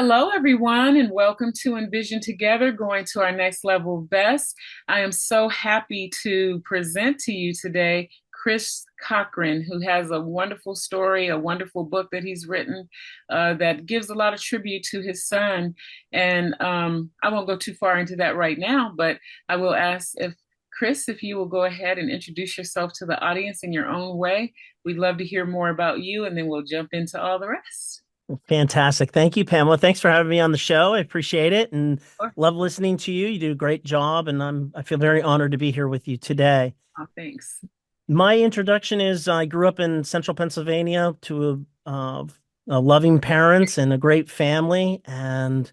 Hello, everyone, and welcome to enVision Together, going to our next level best. I am so happy to present to you today Chris Cochran, who has a wonderful story, a wonderful book that he's written that gives a lot of tribute to his son. And I won't go too far into that right now, but I will ask if Chris, if you will go ahead and introduce yourself to the audience in your own way. We'd love to hear more about you, and then we'll jump into all the rest. Fantastic. Thank you, Pamela. Thanks for having me on the show. I appreciate it and Sure. love listening to you. You do a great job, and I feel very honored to be here with you today. Oh, thanks. My introduction is I grew up in central Pennsylvania to a loving parents and a great family, and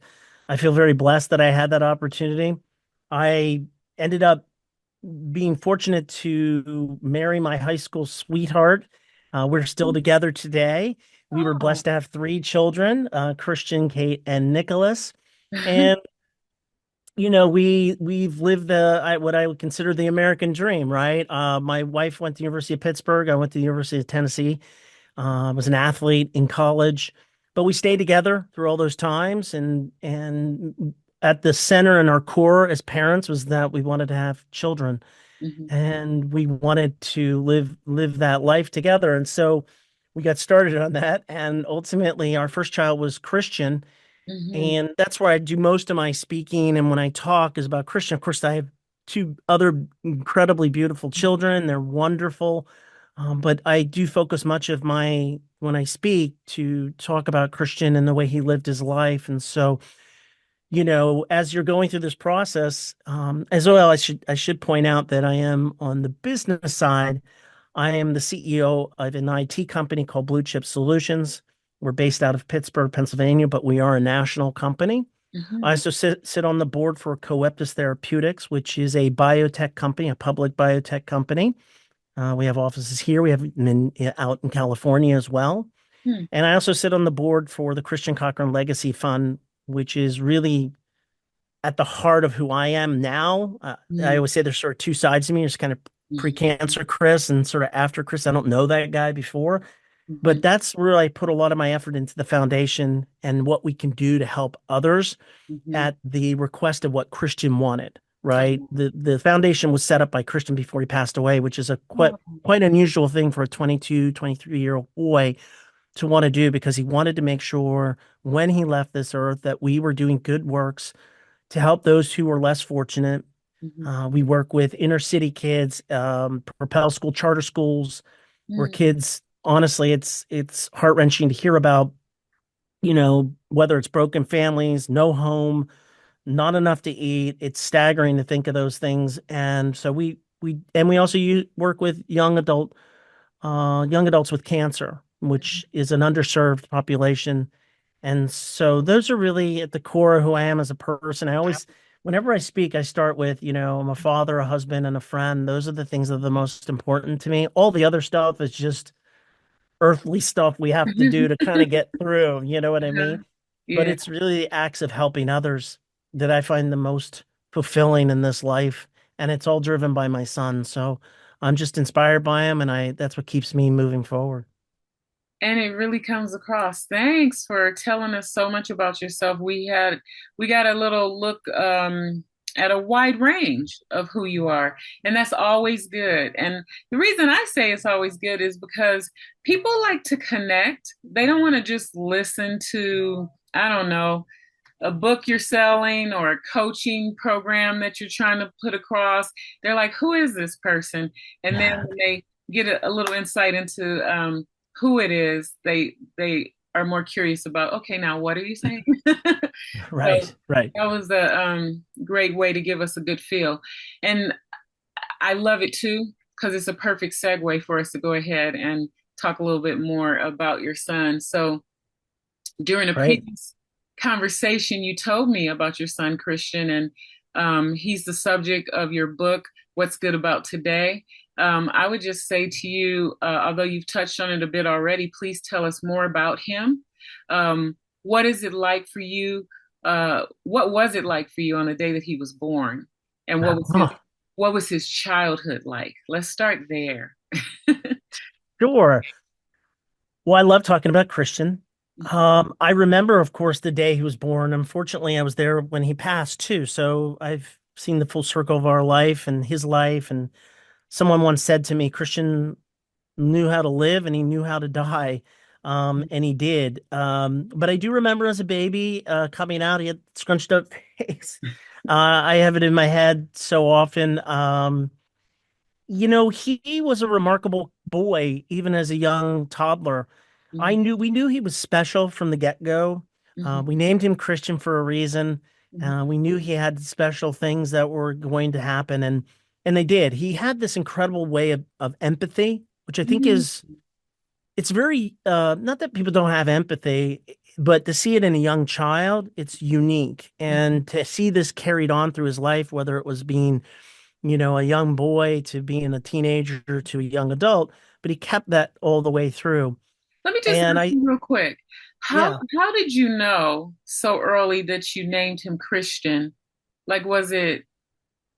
I feel very blessed that I had that opportunity. I ended up being fortunate to marry my high school sweetheart. We're still together today. We were Oh. blessed to have three children, Christian, Kate, and Nicholas. And we've lived what I would consider the American dream, right? My wife went to the University of Pittsburgh. I went to the University of Tennessee. I was an athlete in college, but we stayed together through all those times. And at the center and our core as parents was that we wanted to have children Mhm. and we wanted to live that life together. And so we got started on that. And ultimately, our first child was Christian, Mhm. and that's where I do most of my speaking. And when I talk is about Christian. Of course, I have two other incredibly beautiful children. They're wonderful. But I do focus much of my when I speak to talk about Christian and the way he lived his life. And so, as you're going through this process, as well, I should point out that I am on the business side. I am the CEO of an IT company called BluChip Solutions. We're based out of Pittsburgh, Pennsylvania, but we are a national company. I Mhm. also sit on the board for Coeptis Therapeutics, which is a biotech company, a public biotech company. We have offices here. We have them out in California as well. Mhm. And I also sit on the board for the Christian Cochran Legacy Fund, which is really at the heart of who I am now. I Mhm. always say there's sort of two sides to me. There's kind of Mhm. pre-cancer Chris and sort of after Chris. I don't know that guy before, but Mhm. that's where I put a lot of my effort into the foundation and what we can do to help others Mhm. at the request of what Christian wanted, right? The foundation was set up by Christian before he passed away, which is a quite Oh. quite unusual thing for a 22, 23-year-old boy to want to do because he wanted to make sure when he left this earth that we were doing good works to help those who were less fortunate. Mhm. We work with inner city kids, Propel School charter schools, where Mhm. kids, honestly, it's heart-wrenching to hear about, whether it's broken families, no home, not enough to eat. It's staggering to think of those things. And so we also work with young adults with cancer, which is an underserved population. And so those are really at the core of who I am as a person. Whenever I speak, I start with, I'm a father, a husband, and a friend. Those are the things that are the most important to me. All the other stuff is just earthly stuff we have to do to kind of get through. You know what I Uh-huh. mean? But Yeah. it's really the acts of helping others that I find the most fulfilling in this life. And it's all driven by my son. So I'm just inspired by him, and that's what keeps me moving forward. And it really comes across. Thanks for telling us so much about yourself. We got a little look at a wide range of who you are, and that's always good. And the reason I say it's always good is because people like to connect. They don't want to just listen to, I don't know, a book you're selling or a coaching program that you're trying to put across. They're like, who is this person? And then when they get a little insight into who it is, they are more curious about, okay, now what are you saying? So Right, right. that was a great way to give us a good feel. And I love it too, because it's a perfect segue for us to go ahead and talk a little bit more about your son. So during a Right. previous conversation, you told me about your son, Christian, and he's the subject of your book, What's Good About Today. I would just say to you, although you've touched on it a bit already, please tell us more about him. What is it like for you? What was it like for you on the day that he was born? And Oh, what was his childhood like? Let's start there. sure. Well, I love talking about Christian. I remember, of course, the day he was born. Unfortunately, I was there when he passed too. So I've seen the full circle of our life and his life. And someone once said to me, Christian knew how to live and he knew how to die. And he did. But I do remember as a baby, coming out, he had scrunched up face. I have it in my head so often. He was a remarkable boy, even as a young toddler. We knew he was special from the get-go. We named him Christian for a reason. We knew he had special things that were going to happen, and they did. He had this incredible way of empathy, which I think it's very, not that people don't have empathy, but to see it in a young child, it's unique. And to see this carried on through his life, whether it was being a young boy to being a teenager to a young adult, but he kept that all the way through. Let me just And ask I, you real quick. How yeah, how did you know so early that you named him Christian? Like, was it,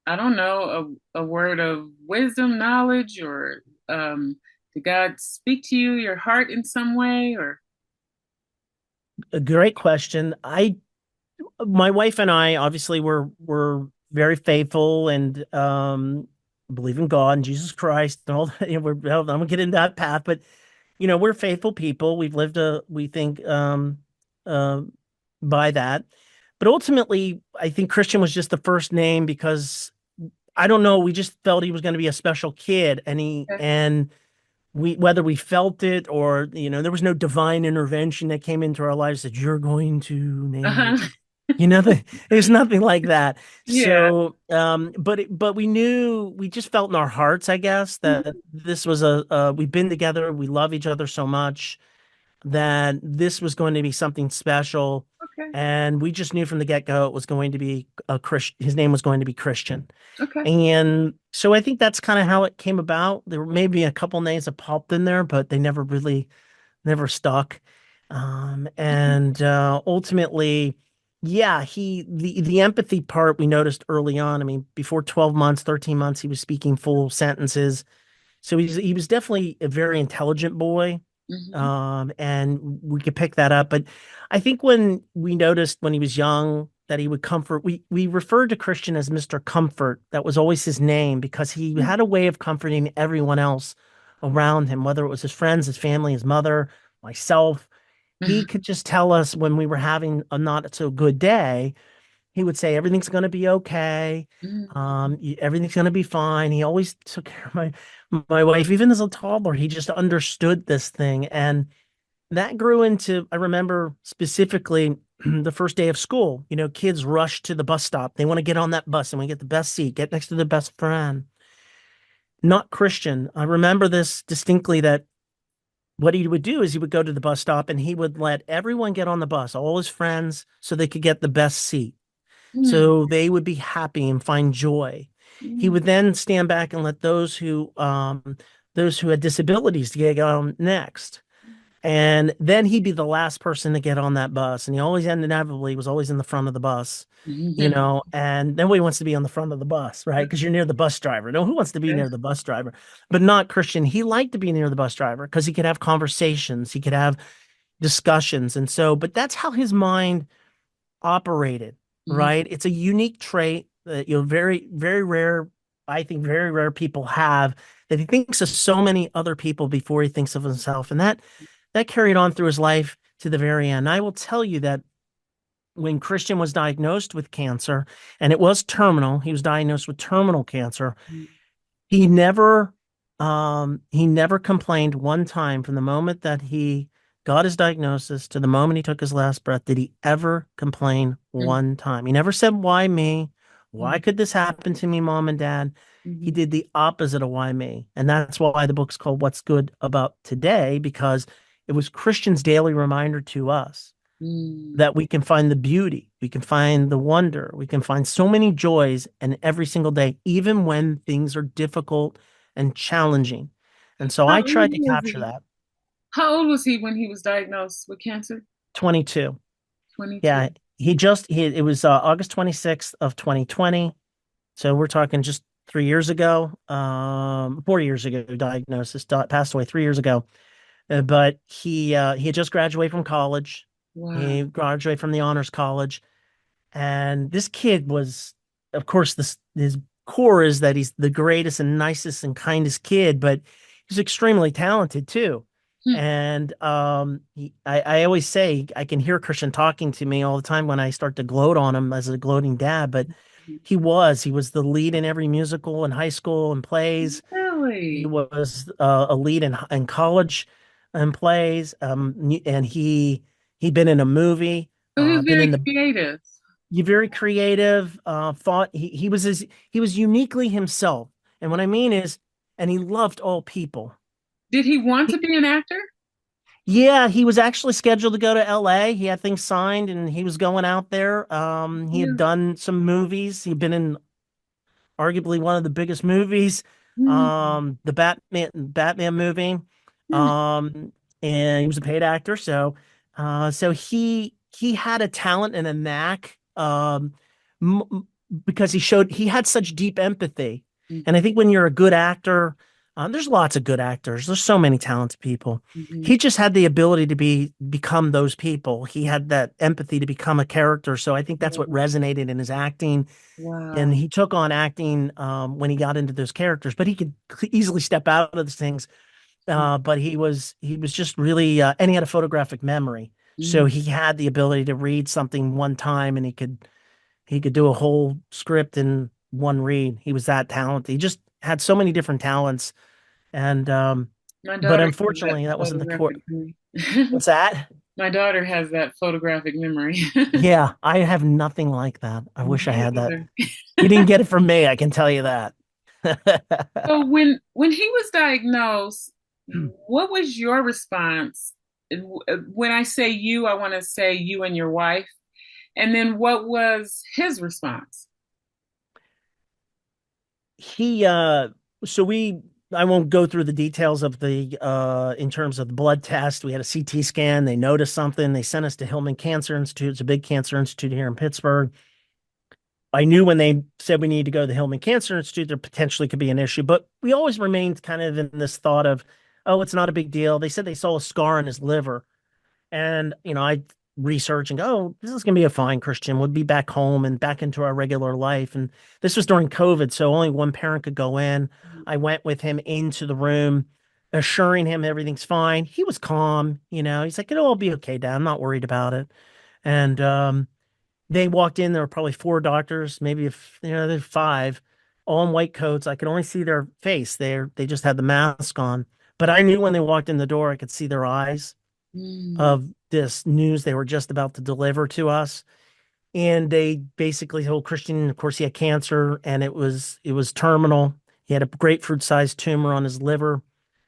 I don't know, a word of wisdom, knowledge, or did God speak to you, your heart in some way, or a great question. My wife and I obviously were very faithful and believe in God and Jesus Christ and all that. I'm gonna get into that path, but we're faithful people. We think uh, by that. But ultimately, I think Christian was just the first name because I don't know, we just felt he was going to be a special kid, and we whether we felt it or there was no divine intervention that came into our lives that you're going to name uh-huh. there's nothing like that. Yeah. So, but we just felt in our hearts, I guess, that this was we've been together, we love each other so much that this was going to be something special. Okay. And we just knew from the get-go it was going to be a Christian. His name was going to be Christian. Okay. And so I think that's kind of how it came about. There were maybe a couple names that popped in there, but they never stuck. And ultimately, yeah, the empathy part we noticed early on. I mean, before 12 months, 13 months, he was speaking full sentences. So he was definitely a very intelligent boy. Hmm. And we could pick that up. But I think when we noticed when he was young that he would comfort, we referred to Christian as Mr. Comfort. That was always his name because he had a way of comforting everyone else around him, whether it was his friends, his family, his mother, myself. He could just tell us when we were having a not so good day. He would say, everything's going to be okay. Everything's going to be fine. He always took care of my wife, even as a toddler. He just understood this thing. And that grew into, I remember specifically the first day of school, kids rush to the bus stop. They want to get on that bus and we get the best seat, get next to the best friend. Not Christian. I remember this distinctly that what he would do is he would go to the bus stop and he would let everyone get on the bus, all his friends, so they could get the best seat. So they would be happy and find joy. He would then stand back and let those who had disabilities to get on next. And then he'd be the last person to get on that bus. And he always inevitably was always in the front of the bus, and nobody wants to be on the front of the bus, right? Because you're near the bus driver. No, who wants to be near the bus driver? But not Christian. He liked to be near the bus driver because he could have conversations, he could have discussions. And so, but that's how his mind operated, right? It's a unique trait that very, very rare, I think very rare people have, that he thinks of so many other people before he thinks of himself. And that carried on through his life to the very end. I will tell you that when Christian was diagnosed with cancer, and it was terminal, he was diagnosed with terminal cancer. He never complained one time from the moment that he got his diagnosis to the moment he took his last breath. Did he ever complain one time? He never said, "Why me? Why could this happen to me, mom and dad?" He did the opposite of why me. And that's why the book's called What's Good About Today, because it was Christian's daily reminder to us that we can find the beauty, we can find the wonder, we can find so many joys in every single day, even when things are difficult and challenging. And so How I old tried to was capture he? that. How old was he when he was diagnosed with cancer? 22. 22. Yeah, it was August 26th of 2020. So we're talking just 3 years ago, 4 years ago, diagnosis, passed away 3 years ago. But he had just graduated from college. Wow. He graduated from the honors college, and this kid was, of course, this his core is that he's the greatest and nicest and kindest kid, but he's extremely talented too. Hmm. And I always say I can hear Christian talking to me all the time when I start to gloat on him as a gloating dad, but he was the lead in every musical in high school and plays. He Really? was a lead in college and plays. And he'd been in a movie, So he was been very in the creative. you very creative. Thought he was uniquely himself, and what I mean is, and he loved all people. Did he want to be an actor? Yeah, he was actually scheduled to go to LA. He had things signed and he was going out there. He had Yeah. done some movies. He'd been in arguably one of the biggest movies, Hmm. the Batman movie. Hmm. Um, and he was a paid actor, so he had a talent and a knack, m because he had such deep empathy. And I think when you're a good actor, there's lots of good actors. There's so many talented people. Hmm. He just had the ability to become those people. He had that empathy to become a character. So I think that's what resonated in his acting, and Wow. he took on acting when he got into those characters, but he could easily step out of those things. But he was just really, and he had a photographic memory, so Mm. he had the ability to read something one time, and he could do a whole script in one read. He was that talented. He just had so many different talents, and My but daughter has that unfortunately, that wasn't the core. photographic memory. What's that? My daughter has that photographic memory. Yeah, I have nothing like that. I wish I Me had that. either. You didn't get it from me, I can tell you that. So when he was diagnosed, what was your response? When I say you, I want to say you and your wife. And then what was his response? he so we I won't go through the details of the in terms of the blood test. We had a CT scan. They noticed something. They sent us to Hillman Cancer Institute. It's a big cancer institute here in Pittsburgh. I knew when they said we need to go to the Hillman Cancer Institute, there potentially could be an issue, but we always remained kind of in this thought of, oh, it's not a big deal. They said they saw a scar on his liver. And, I research and go, oh, this is going to be a fine Christian. We'll be back home and back into our regular life. And this was during COVID, so only one parent could go in. I went with him into the room, assuring him everything's fine. He was calm, He's like, it'll all be okay, Dad. I'm not worried about it. And they walked in. There were probably four doctors, maybe if there's five, all in white coats. I could only see their face. They just had the mask on. But I knew when they walked in the door, I could see their eyes Mm. of this news they were just about to deliver to us. And they basically told Christian, of course, he had cancer and it was terminal. He had a grapefruit-sized tumor on his liver.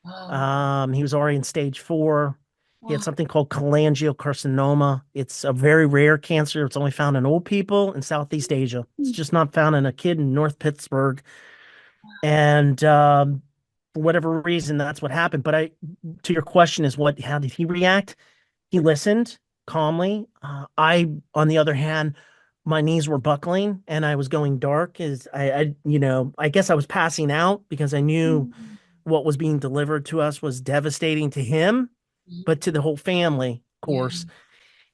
Oh, He was already in stage 4. He had oh. something called cholangiocarcinoma. It's a very rare cancer. It's only found in old people in Southeast Asia. It's just not found in a kid in North Pittsburgh. And for whatever reason, that's what happened. But to your question is how did he react? He listened calmly. On the other hand, my knees were buckling and I was going dark. I guess I was passing out because I knew Mm. what was being delivered to us was devastating to him, but to the whole family, of Yeah. course.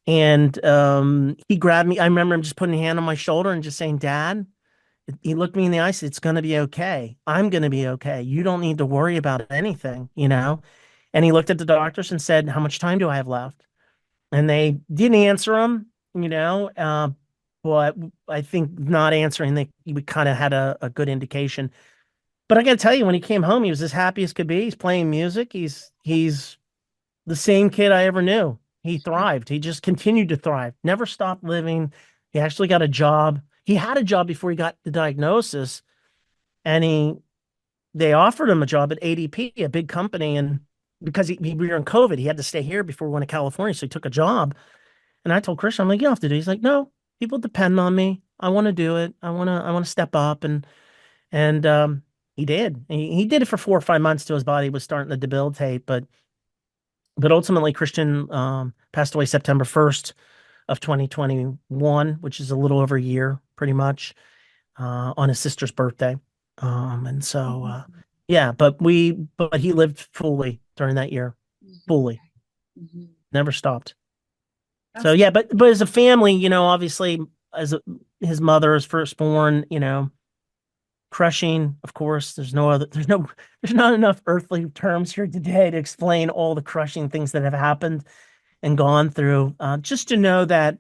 And he grabbed me. I remember him just putting a hand on my shoulder and just saying, Dad, he looked me in the eye, said, it's going to be okay. I'm going to be okay. You don't need to worry about anything. And he looked at the doctors and said, how much time do I have left? And they didn't answer him, you know, uh, but I think not answering, we kind of had a good indication. But I got to tell you, when he came home, he was as happy as could be. He's playing music. He's the same kid I ever knew. He thrived. He just continued to thrive, never stopped living. He actually got a job. He had a job before he got the diagnosis, and they offered him a job at ADP, a big company, and because we were in COVID, he had to stay here before we went to California, so he took a job. And I told Christian, I'm like, you don't have to do it. He's like, no, people depend on me. I want to do it. I want to step up, and he did. He did it for 4 or 5 months till his body was starting to debilitate, but ultimately Christian passed away September 1st of 2021, which is a little over a year, pretty much, on his sister's birthday. And so, yeah, but he lived fully during that year. fully, Mhm. never stopped. So That's yeah, but as a family, obviously as his mother is firstborn, crushing, of course, there's not enough earthly terms here today to explain all the crushing things that have happened and gone through. Just to know that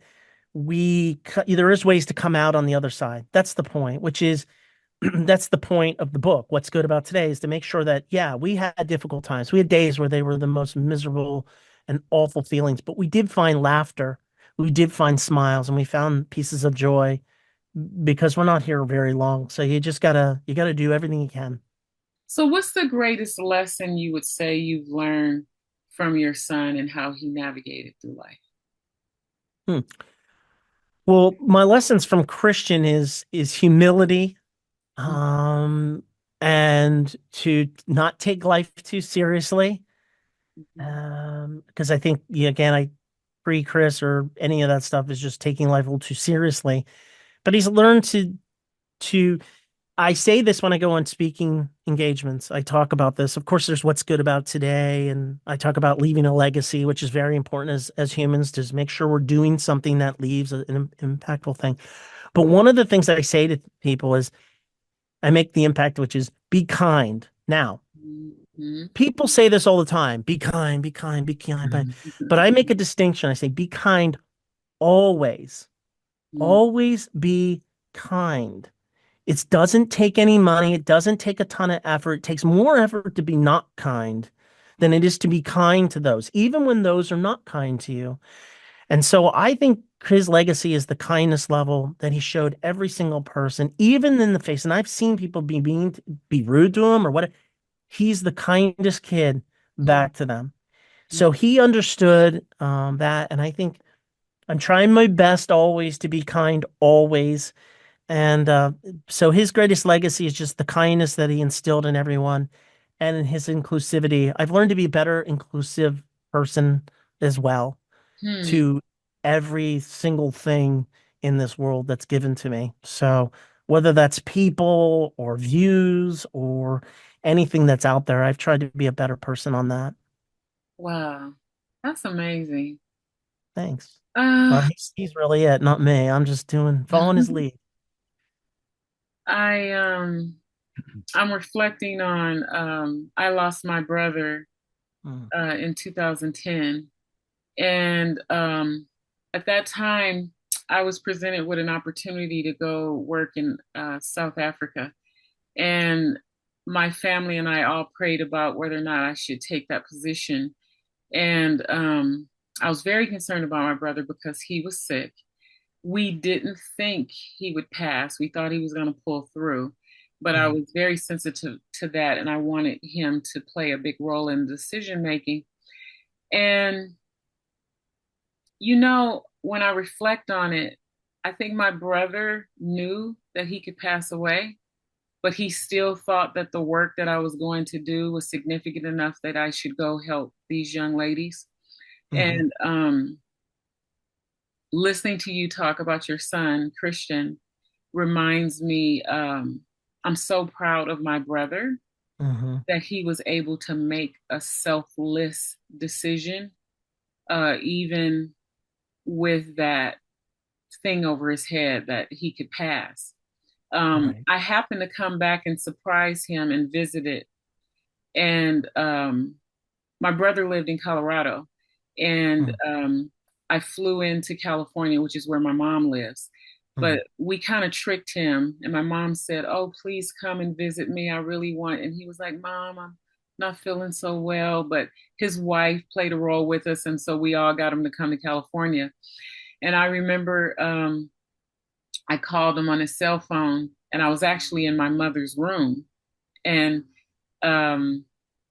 there is ways to come out on the other side. That's the point, which is that's the point of the book. What's good about today is to make sure that, yeah, we had difficult times. We had days where they were the most miserable and awful feelings, but we did find laughter. We did find smiles and we found pieces of joy because we're not here very long. So you gotta do everything you can. so. What's the greatest lesson you would say you've learned from your son and how he navigated through life? Hmm. Well, my lessons from Christian is humility, um, and to not take life too seriously. Mhm. Because I think, yeah, again, I pre Chris or any of that stuff is just taking life a little too seriously. But he's learned to I say this when I go on speaking engagements. I talk about this. Of course, there's what's good about today, and I talk about leaving a legacy, which is very important as humans to make sure we're doing something that leaves an impactful thing. But one of the things that I say to people is I make the impact, which is be kind. Now, Mhm. people say this all the time, be kind, be kind, be kind, but I make a distinction. I say be kind always. Mhm. Always be kind. It doesn't take any money. It doesn't take a ton of effort. It takes more effort to be not kind than it is to be kind to those, even when those are not kind to you. And so I think his legacy is the kindness level that he showed every single person, even in the face. And I've seen people be mean, be rude to him or what. He's the kindest kid Mhm. back to them. So he understood that. And I think I'm trying my best always to be kind, always. And so his greatest legacy is just the kindness that he instilled in everyone and in his inclusivity. I've learned to be a better inclusive person as well Hmm. to every single thing in this world that's given to me. So whether that's people or views or anything that's out there, I've tried to be a better person on that. Wow, that's amazing. Thanks. Uh, He's really it, not me. I'm just following his lead. I I'm reflecting on I lost my brother Mm, in 2010, and at that time I was presented with an opportunity to go work in South Africa, and my family and I all prayed about whether or not I should take that position, and I was very concerned about my brother because he was sick. We didn't think he would pass. We thought he was going to pull through, but I mm, was very sensitive to that, and I wanted him to play a big role in decision making. And when I reflect on it, I think my brother knew that he could pass away, but he still thought that the work that I was going to do was significant enough that I should go help these young ladies. mhm, And listening to you talk about your son, Christian, reminds me I'm so proud of my brother mhm. that he was able to make a selfless decision, even with that thing over his head that he could pass. Right. I happened to come back and surprise him and visited, and my brother lived in Colorado, and Mm, I flew into California, which is where my mom lives. mm. But we kind of tricked him, and my mom said, "Oh, please come and visit me. I really want." And he was like, "Mom, I'm not feeling so well." But his wife played a role with us, and so we all got him to come to California. And I remember I called him on his cell phone, and I was actually in my mother's room, and um,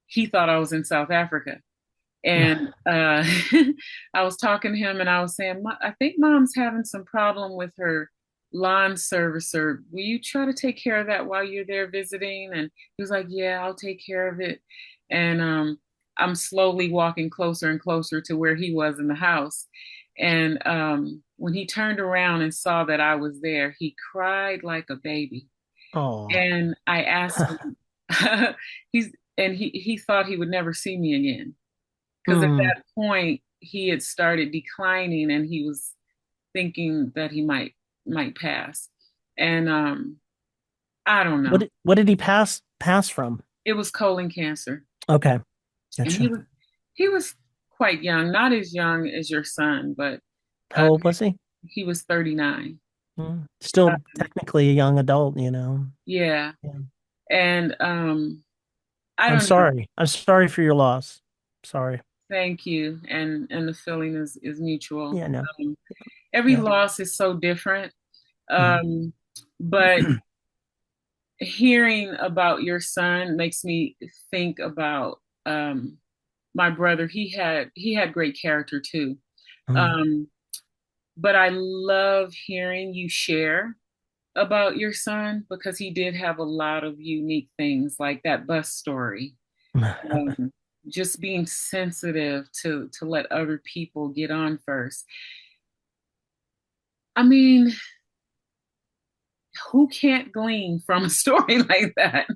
he thought I was in South Africa. And I was talking to him and I was saying, I think mom's having some problem with her lawn servicer. Will you try to take care of that while you're there visiting? And he was like, yeah, I'll take care of it. And I'm slowly walking closer and closer to where he was in the house. And when he turned around and saw that I was there, he cried like a baby. Oh. And I asked him, he's, and he thought he would never see me again. because at Hmm. that point he had started declining and he was thinking that he might pass. And I don't know. What did he pass from? It was colon cancer. Okay, And gotcha. he was quite young, not as young as your son, but How uh, old was he? he was 39. Still Um, technically a young adult, you know. yeah. Yeah. And I I'm don't know. sorry. I'm sorry for your loss. Sorry. Thank you. And the feeling is mutual. Yeah, no. Um, every Yeah. loss is so different. Mhm. Um, but hearing about your son makes me think about my brother. He had great character too. Mhm. Um, but I love hearing you share about your son because he did have a lot of unique things like that bus story. Um, just being sensitive to let other people get on first. I mean, who can't glean from a story like that?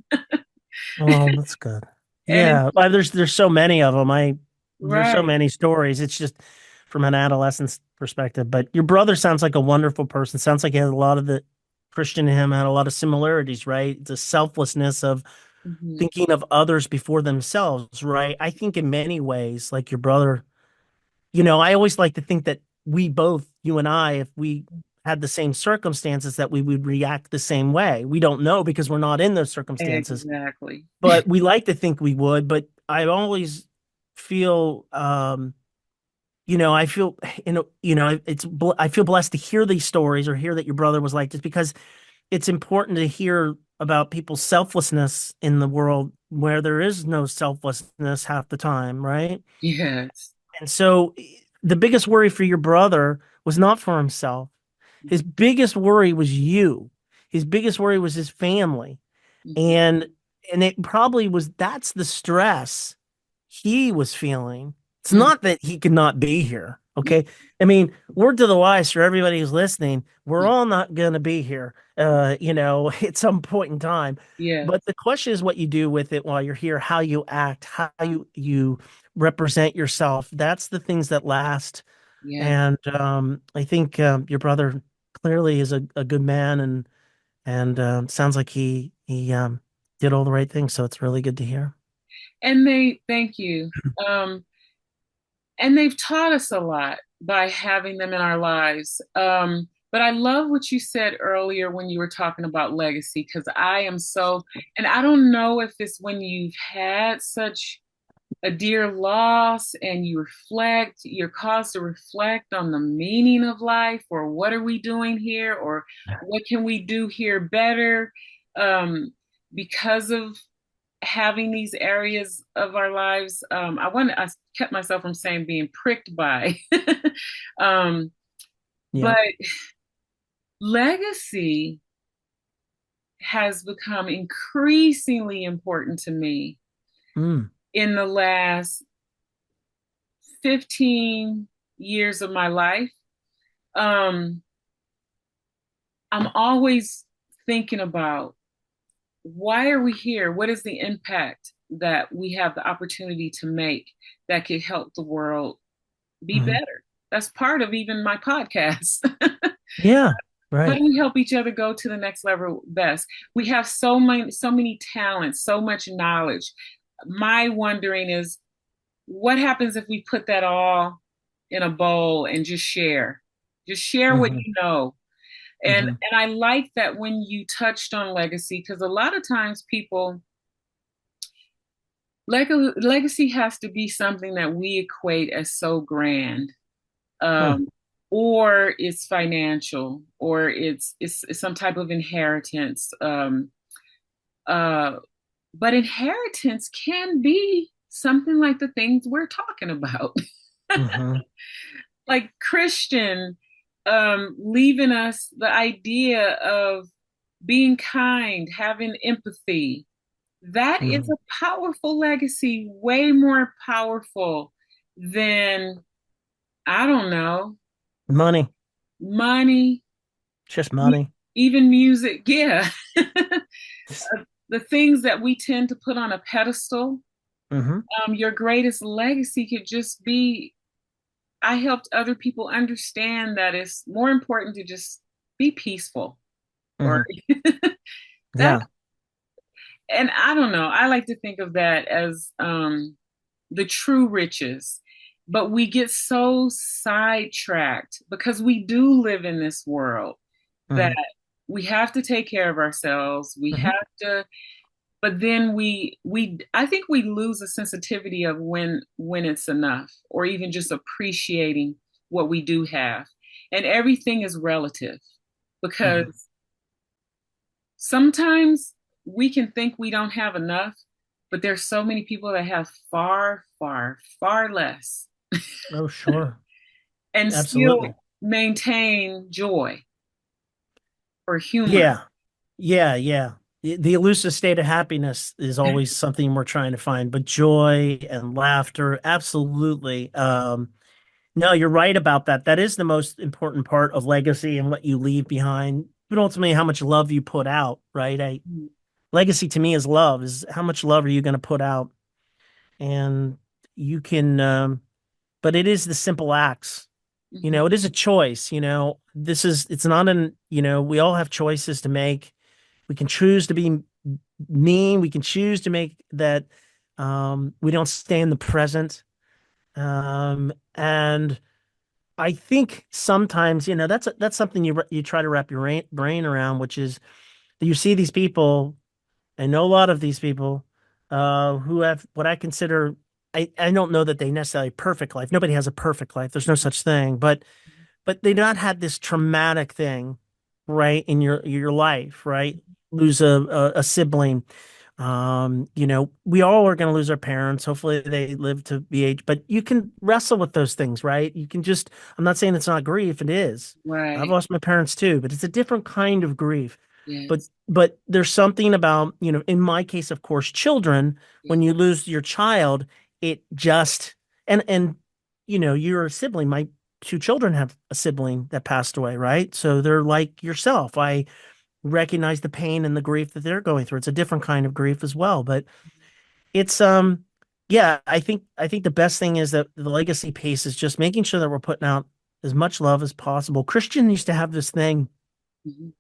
Oh, that's good. And Yeah, well, there's so many of them. There's so right, many stories. It's just from an adolescent's perspective. But your brother sounds like a wonderful person. Sounds like he had a lot of the Christian and him had a lot of similarities, right? The selflessness of hmm, thinking of others before themselves, right? I think in many ways, like your brother, I always like to think that we both, you and I, if we had the same circumstances, that we would react the same way. We don't know because we're not in those circumstances, exactly. but we like to think we would. But I always feel, I feel, I feel blessed to hear these stories or hear that your brother was like this because it's important to hear about people's selflessness in the world where there is no selflessness half the time, right? Yes. And so the biggest worry for your brother was not for himself. His biggest worry was you. His biggest worry was his family. Mhm. And it probably was that's the stress he was feeling. It's Mhm. not that he could not be here. Okay. I mean, word to the wise for everybody who's listening, we're all not going to be here, at some point in time. Yes. But the question is what you do with it while you're here, how you act, how you represent yourself. That's the things that last. Yes. And I think your brother clearly is a good man and sounds like he did all the right things. So it's really good to hear. And they thank you. Um, and they've taught us a lot by having them in our lives. But I love what you said earlier when you were talking about legacy, because I am so, and I don't know if it's when you've had such a dear loss and you're caused to reflect on the meaning of life or what are we doing here or what can we do here better um, because of having these areas of our lives. I kept myself from saying being pricked by, um, Yeah. but legacy has become increasingly important to me Mm. in the last 15 years of my life. Um, I'm always thinking about why are we here? What is the impact that we have the opportunity to make that could help the world be Mhm. better? That's part of even my podcast. Yeah. How do Right. we help each other go to the next level best? We have so many talents, so much knowledge. My wondering is what happens if we put that all in a bowl and just share? Just share what Hmm. you know. And Hmm. and I like that when you touched on legacy, because a lot of times people legacy has to be something that we equate as so grand. Huh. Um, or it's financial, or it's some type of inheritance. Uh, but inheritance can be something like the things we're talking about. Hmm. Like Christian leaving us the idea of being kind, having empathy. That is Hmm. a powerful legacy, way more powerful than, I don't know, Money. money, It's just money. even music. Yeah. The things that we tend to put on a pedestal. Hmm. Your greatest legacy could just be I helped other people understand that it's more important to just be peaceful or Hmm. that. Yeah. And I don't know. I like to think of that as the true riches. But we get so sidetracked because we do live in this world that Hmm. we have to take care of ourselves. We Hmm. have to, but then we I think we lose a sensitivity of when it's enough, or even just appreciating what we do have. And everything is relative Hmm. because sometimes we can think we don't have enough, but there's so many people that have far, far, far less Oh, sure. and Absolutely. still maintain joy or humor. Yeah. Yeah. Yeah. The elusive state of happiness is always something we're trying to find, but joy and laughter, absolutely. No, you're right about that. That is the most important part of legacy and what you leave behind, but ultimately how much love you put out, right? Legacy to me is love, is how much love are you going to put out? And you can, but it is the simple acts. Mhm. It is a choice. It's not we all have choices to make. We can choose to be mean. We can choose to make that, we don't stay in the present. And I think sometimes, that's something you try to wrap your brain around, which is that you see these people. I know a lot of these people who have what I consider. I don't know that they necessarily perfect life. Nobody has a perfect life. There's no such thing. But they not had this traumatic thing, right, in your life, right? Lose a sibling. We all are going to lose our parents. Hopefully they live to be age, but you can wrestle with those things, right? I'm not saying it's not grief. It is. I've Right. lost my parents too, but it's a different kind of grief. But Yes. but there's something about, in my case, of course, children, Yeah. when you lose your child, it just, and you're a sibling. My two children have a sibling that passed away, right? So they're like yourself. I recognize the pain and the grief that they're going through. It's a different kind of grief as well, but it's yeah, I think the best thing is that the legacy piece is just making sure that we're putting out as much love as possible. Christian used to have this thing. Mhm.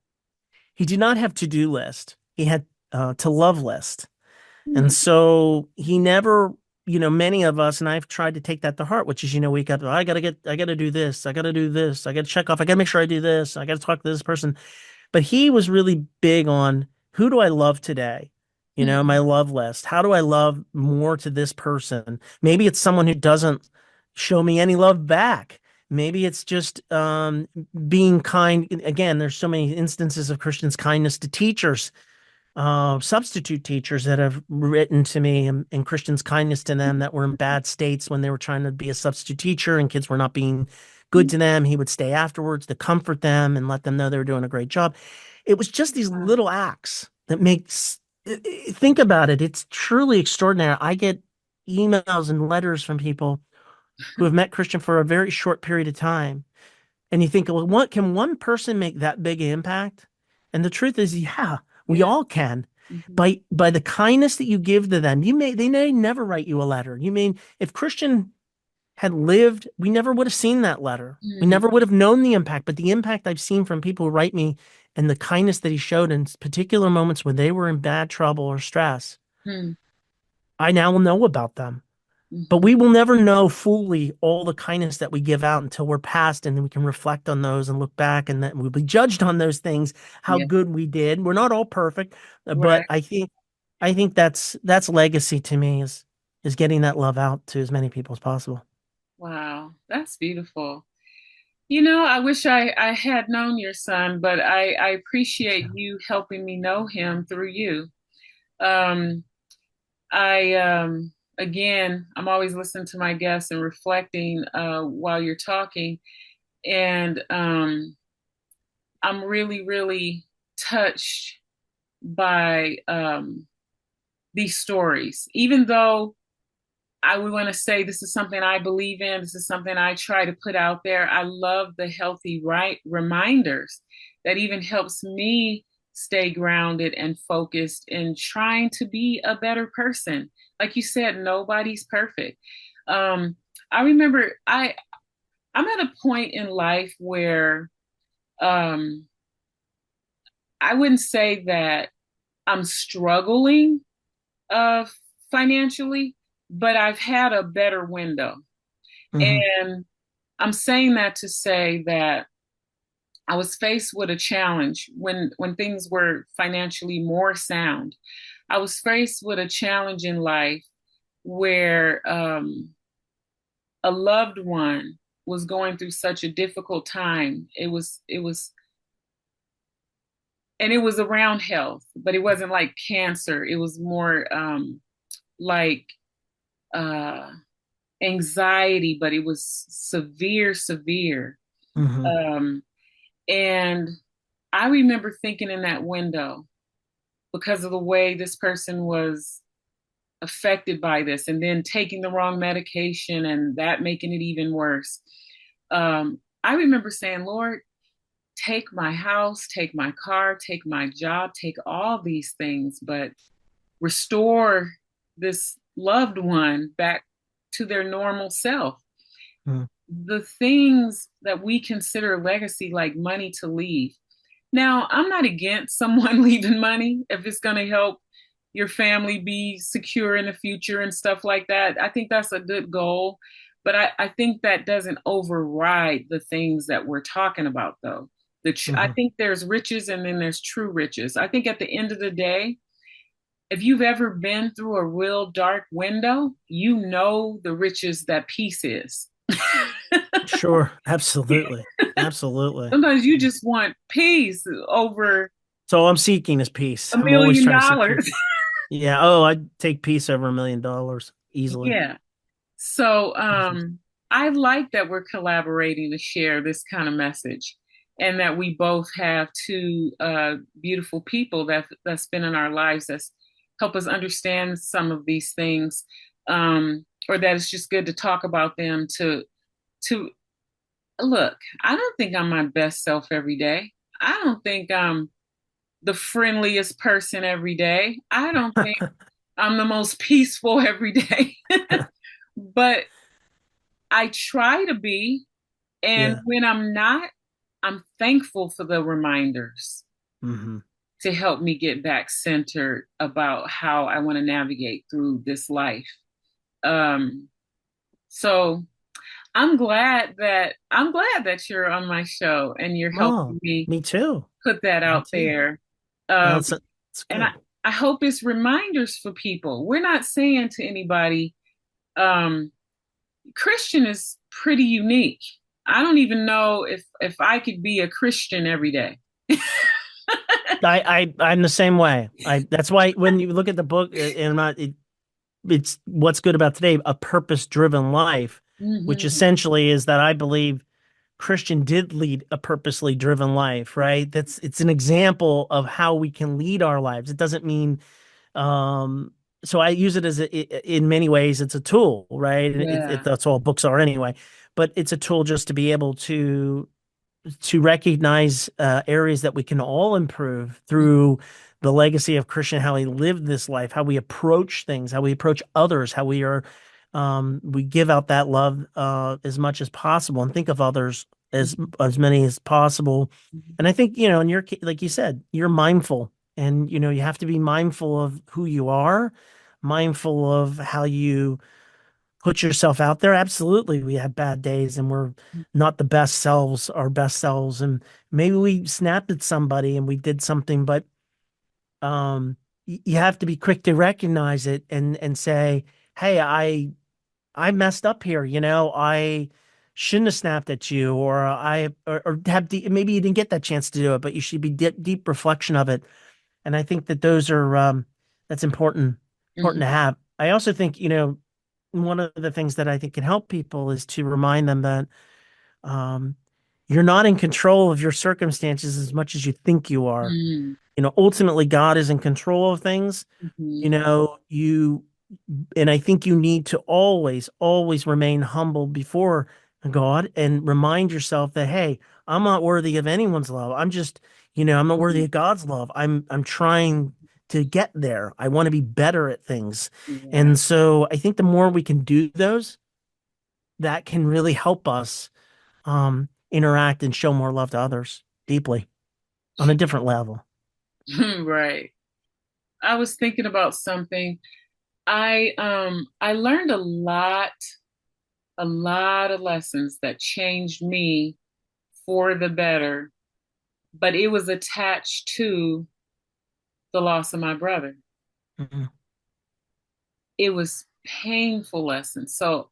He did not have to-do list. He had to love list. And Hmm. so he never, many of us, and I've tried to take that to heart, which is, wake up, I gotta do this, I gotta do this, I gotta check off, I gotta make sure I do this, I gotta talk to this person. But he was really big on, who do I love today? My love list. How do I love more to this person? Maybe it's someone who doesn't show me any love back. Maybe it's just being kind. Again, there's so many instances of Christian's kindness to teachers, substitute teachers that have written to me, and Christian's kindness to them that were in bad states when they were trying to be a substitute teacher and kids were not being good to them. He would stay afterwards to comfort them and let them know they were doing a great job. It was just these Wow. little acts that think about it. It's truly extraordinary. I get emails and letters from people who have met Christian for a very short period of time. And you think, well, what can one person make that big an impact? And the truth is, yeah, we Yeah. all can. Mhm. By the kindness that you give to them, they may never write you a letter. You mean if Christian had lived, we never would have seen that letter. We Mhm. never would have known the impact. But the impact I've seen from people who write me and the kindness that he showed in particular moments when they were in bad trouble or stress, Mhm. I now will know about them. But Mhm. we will never know fully all the kindness that we give out until we're past, and then we can reflect on those and look back, and then we'll be judged on those things, how Yeah. good we did. We're not all perfect, but Right. I think that's legacy to me, is getting that love out to as many people as possible. Wow. That's beautiful. I wish I had known your son, but I appreciate you helping me know him through you. Um, again, I'm always listening to my guests and reflecting while you're talking, and I'm really, really touched by these stories. Even though I would want to say this is something I believe in, this is something I try to put out there. I love the healthy right reminders that even helps me stay grounded and focused in trying to be a better person. Like you said, nobody's perfect. Um, I remember I'm at a point in life where um, I wouldn't say that I'm struggling uh, financially, but I've had a better window. Hmm. And I'm saying that to say that I was faced with a challenge when things were financially more sound. I was faced with a challenge in life where a loved one was going through such a difficult time. And it was around health, but it wasn't like cancer. It was more like uh, anxiety, but it was severe, severe. Hmm. Um, and I remember thinking in that window, because of the way this person was affected by this, and then taking the wrong medication and that making it even worse. I remember saying, Lord, take my house, take my car, take my job, take all these things, but restore this loved one back to their normal self. The things that we consider legacy, like money to leave. Now, I'm not against someone leaving money if it's going to help your family be secure in the future and stuff like that. I think that's a good goal. But I think that doesn't override the things that we're talking about, though. I Hmm. think there's riches and then there's true riches. I think at the end of the day, if you've ever been through a real dark window, you know the riches that peace is. Sure. Absolutely. Absolutely. Sometimes you just want peace over So all I'm seeking is peace. a I'm always million trying to seek peace. dollars. Yeah. Oh, I'd take peace over $1 million easily. Yeah. So Easily. I like that we're collaborating to share this kind of message, and that we both have two beautiful people that's been in our lives that's help us understand some of these things, or that it's just good to talk about them. To look, I don't think I'm my best self every day. I don't think I'm the friendliest person every day. I don't think I'm the most peaceful every day. But I try to be. And Yeah. when I'm not, I'm thankful for the reminders Hmm. to help me get back centered about how I want to navigate through this life. Um, so I'm glad that you're on my show and you're helping Oh, me me too. put that Me out too. there. Well, Um, it's and good. I hope it's reminders for people. We're not saying to anybody, um, Christian is pretty unique. I don't even know if I could be a Christian every day. I'm the same way. That's why when you look at the book, and I'm not, it's what's good about today, a purpose-driven life, which Hmm. essentially is that I believe Christian did lead a purposely driven life, right? It's an example of how we can lead our lives. It doesn't mean um so I use it as in many ways it's a tool, right? And Yeah. that's all books are anyway. But it's a tool just to be able to recognize areas that we can all improve through the legacy of Christian, how he lived this life, how we approach things, how we approach others, how we give out that love as much as possible and think of others as many as possible. And I think, in your like you said, you're mindful, and you have to be mindful of who you are, mindful of how you put yourself out there. Absolutely, we have bad days and we're not the best selves, our best selves, and maybe we snapped at somebody and we did something, but you have to be quick to recognize it and say, "Hey, I messed up here. I shouldn't have snapped at you, or have maybe you didn't get that chance to do it, but you should be deep reflection of it." And I think that those are that's important to Hmm. have. I also think, one of the things that I think can help people is to remind them that um, you're not in control of your circumstances as much as you think you are. Hmm. Ultimately, God is in control of things. Hmm. You and I think you need to always remain humble before God and remind yourself that, hey, I'm not worthy of anyone's love. I'm just, I'm not worthy of God's love. I'm trying to get there. I want to be better at things. Right. And so I think the more we can do those, that can really help us interact and show more love to others deeply on a different level. Right. I was thinking about something. I learned a lot of lessons that changed me for the better, but it was attached to the loss of my brother. Mhm. It was painful lessons. So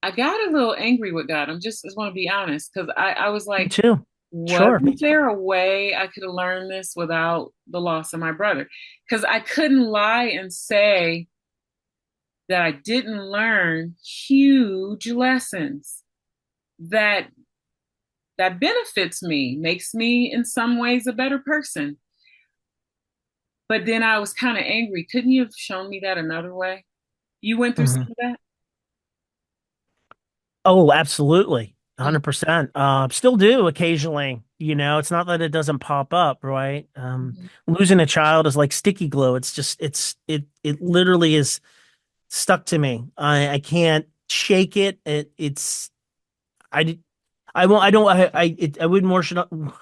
I got a little angry with God. Just want to be honest, because I was Me like, too. Sure, me wasn't too. there a way I could have learned this without the loss of my brother? Because I couldn't lie and say that I didn't learn huge lessons that benefits me, makes me in some ways a better person. But then I was kind of angry. Couldn't you have shown me that another way? You went through some Mhm. of that? Oh, absolutely. Mm, 100%. Still do occasionally. It's not that it doesn't pop up, right? mhm, Losing a child is like sticky glue. It literally is stuck to me. I can't shake it. I, I don't, I wouldn't wish it on,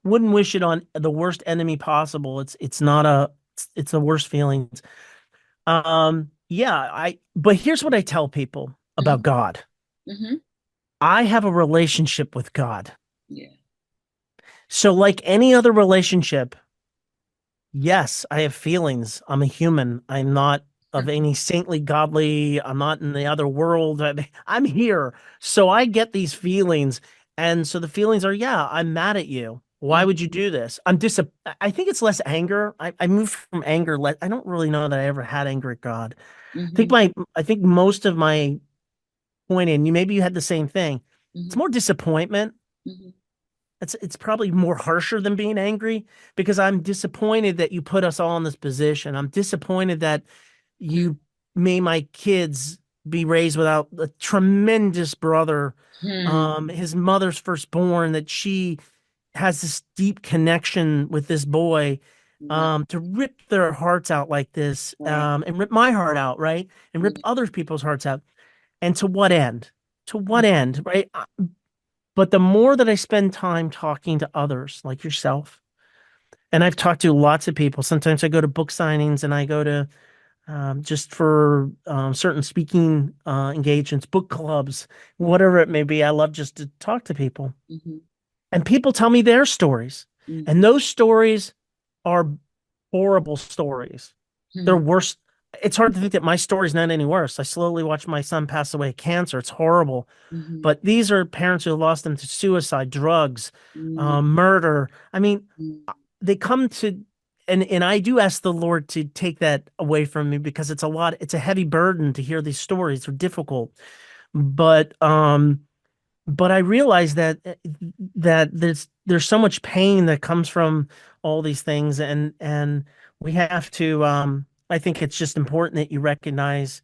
wouldn't wish it on the worst enemy possible. It's not it's the worst feelings. Yeah, but here's what I tell people about mhm, God. mhm. I have a relationship with God. Yeah. So, like any other relationship, yes, I have feelings. I'm a human. I'm not of any saintly, godly, I'm not in the other world. I'm here. So I get these feelings. And so the feelings are, yeah, I'm mad at you. Why would you Mhm, do this? I think it's less anger. I moved from anger. I don't really know that I ever had anger at God. mhm, I think most of my point in you, maybe you had the same thing. It's mhm, more disappointment. mhm, It's probably more harsher than being angry because I'm disappointed that you put us all in this position. I'm disappointed that you made my kids be raised without a tremendous brother, mhm. his mother's firstborn, that she has this deep connection with this boy, Right, to rip their hearts out like this, right. and rip my heart out, right? And rip Yeah. other people's hearts out. And to what end? To what end, right? But the more that I spend time talking to others like yourself, and I've talked to lots of people. Sometimes I go to book signings and I go to just for certain speaking engagements, book clubs, whatever it may be. I love just to talk to people. Mhm, And people tell me their stories. And mhm, those stories are horrible stories. They're mhm, worse. It's hard to think that my story's not any worse. I slowly watched my son pass away of cancer. It's horrible. mhm, But these are parents who lost them to suicide, drugs, mhm, murder. I mean, mhm. they come to, and I do ask the Lord to take that away from me because it's a heavy burden to hear these stories. They're difficult. But but I realize that there's so much pain that comes from all these things, and we have to I think it's just important that you recognize